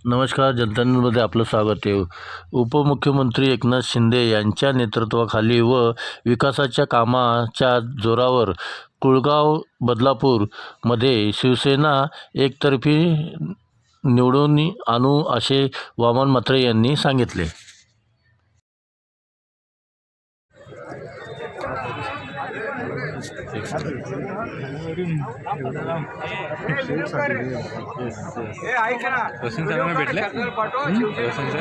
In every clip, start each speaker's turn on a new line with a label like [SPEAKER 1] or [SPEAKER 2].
[SPEAKER 1] नमस्कार. जनता न्यूजमध्ये आपलं स्वागत आहे. उपमुख्यमंत्री एकनाथ शिंदे यांच्या नेतृत्वाखाली व विकासाच्या कामाच्या जोरावर कुळगाव बदलापूरमध्ये शिवसेना एकतर्फी निवडून आणू असे वामन म्हात्रे यांनी सांगितले.
[SPEAKER 2] वसंत सरांना भेटले वसंत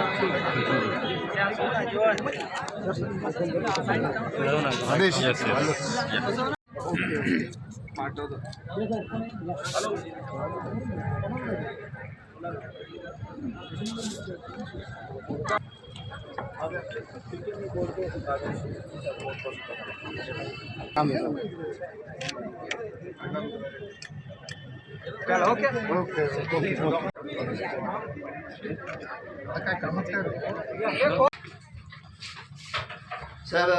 [SPEAKER 3] सर,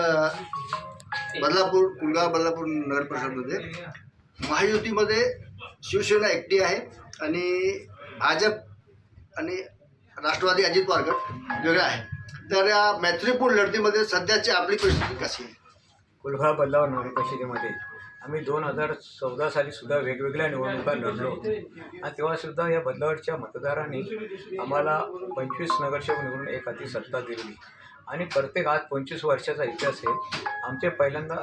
[SPEAKER 3] कुळगाव बदलापूर नगर परिषदमध्ये महायुतीमध्ये शिवसेना एकटी आहे आणि भाजप आणि राष्ट्रवादी अजित पवार गट वेगळा आहे. तर या मैत्रीपूर्ण लढतीमध्ये सध्याची आपली परिस्थिती कशी आहे?
[SPEAKER 4] कुळगाव बदलापूर नगर परिषदेमध्ये आम्ही 2014 साली सुद्धा वेगवेगळ्या निवडणुका लढलो आणि तेव्हासुद्धा या बदलावरच्या मतदारांनी आम्हाला 25 नगरसेवक निवडून एक हाती सत्ता दिली आणि प्रत्येक आज 25 वर्षाचा इतिहास आहे. आमचे पहिल्यांदा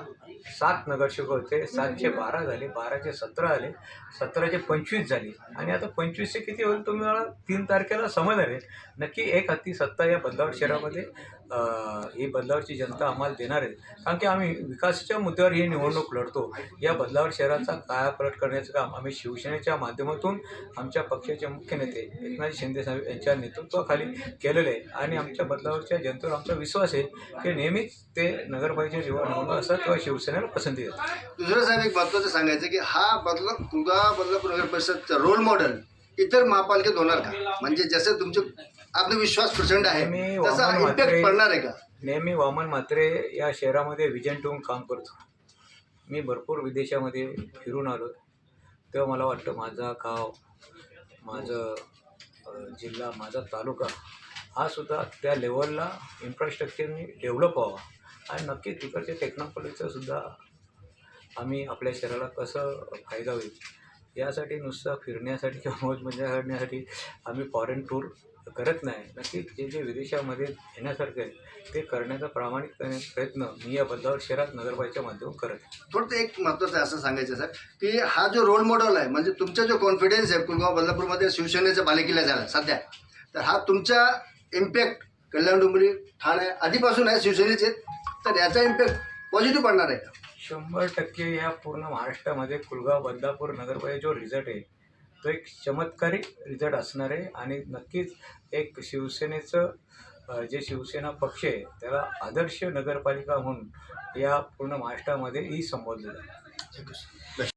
[SPEAKER 4] 7 नगरसेवक होते, 7चे 12 झाले, 12चे 17 आले, 17चे 25 झाले आणि आता 25चे किती होईल तुम्ही मला 3 तारखेला समजणार आहे. नक्की एक हाती सत्ता या बदलावर शहरामध्ये ही बदलावरची जनता आम्हाला देणार आहे, कारण की आम्ही विकासाच्या मुद्द्यावर ही निवडणूक लढतो. या बदलावर शहराचा कायापालट करण्याचं काम आम्ही शिवसेनेच्या माध्यमातून आमच्या पक्षाचे मुख्य नेते एकनाथ शिंदे साहेब यांच्या नेतृत्वाखाली केलेलं आहे आणि आमच्या बदलावरच्या जनतेवर आमचा विश्वास आहे की नेहमीच ते नगरपालिकेच्या निवडणूक असतात किंवा शिवसेनेला पसंती देतात.
[SPEAKER 3] दुसरं साहेब, एक महत्त्वाचं सांगायचं की हा कुळगाव बदलापूर नगर परिषदचा रोल मॉडेल इतर महापालिकेत होणार का? म्हणजे जसं तुमचे आपला विश्वास प्रचंड आहे तसा इम्पॅक्ट पडणार आहे का?
[SPEAKER 4] नेहमी वामन म्हात्रे या शहरामध्ये विजन ठेवून काम करतो. मी भरपूर विदेशामध्ये फिरून आलो तेव्हा मला वाटतं माझा गाव, माझं जिल्हा, माझा तालुका हा सुद्धा त्या लेवलला इन्फ्रास्ट्रक्चरनी डेव्हलप व्हावा आणि नक्की तिकडच्या टेक्नॉलॉजीचा सुद्धा आम्ही आपल्या शहराला कसं फायदा होईल यासाठी नुसतं फिरण्यासाठी किंवा मौज मजा करण्यासाठी आम्ही फॉरेन टूर करत नाही. नक्की जे जे विदेशामध्ये येण्यासारखं आहे ते करण्याचा प्रामाणिकपणे प्रयत्न मी या बदलावर शहरात नगरपालिकेच्या माध्यमातून करत आहे.
[SPEAKER 3] थोडं एक महत्त्वाचं असं सांगायचं सर की हा जो रोल मॉडेल आहे, म्हणजे तुमचा जो कॉन्फिडन्स आहे कुळगाव बदलापूरमध्ये शिवसेनेचा बालेकिल्ला झाला सध्या, तर हा तुमचा इम्पॅक्ट कल्याण डोंबिवली ठाणे आधीपासून आहे शिवसेनेचे, तर याचा इम्पॅक्ट पॉझिटिव्ह पडणार आहे का?
[SPEAKER 4] 100% या पूर्ण महाराष्ट्रामध्ये कुळगाव बदलापूर नगरपालिका जो रिझल्ट आहे तो एक चमत्कारिक रिझल्ट असणार आहे आणि नक्कीच एक शिवसेनेचं जे शिवसेना पक्ष आहे त्याला आदर्श नगरपालिका म्हणून या पूर्ण महाराष्ट्रामध्ये ही संबोधलं जाईल.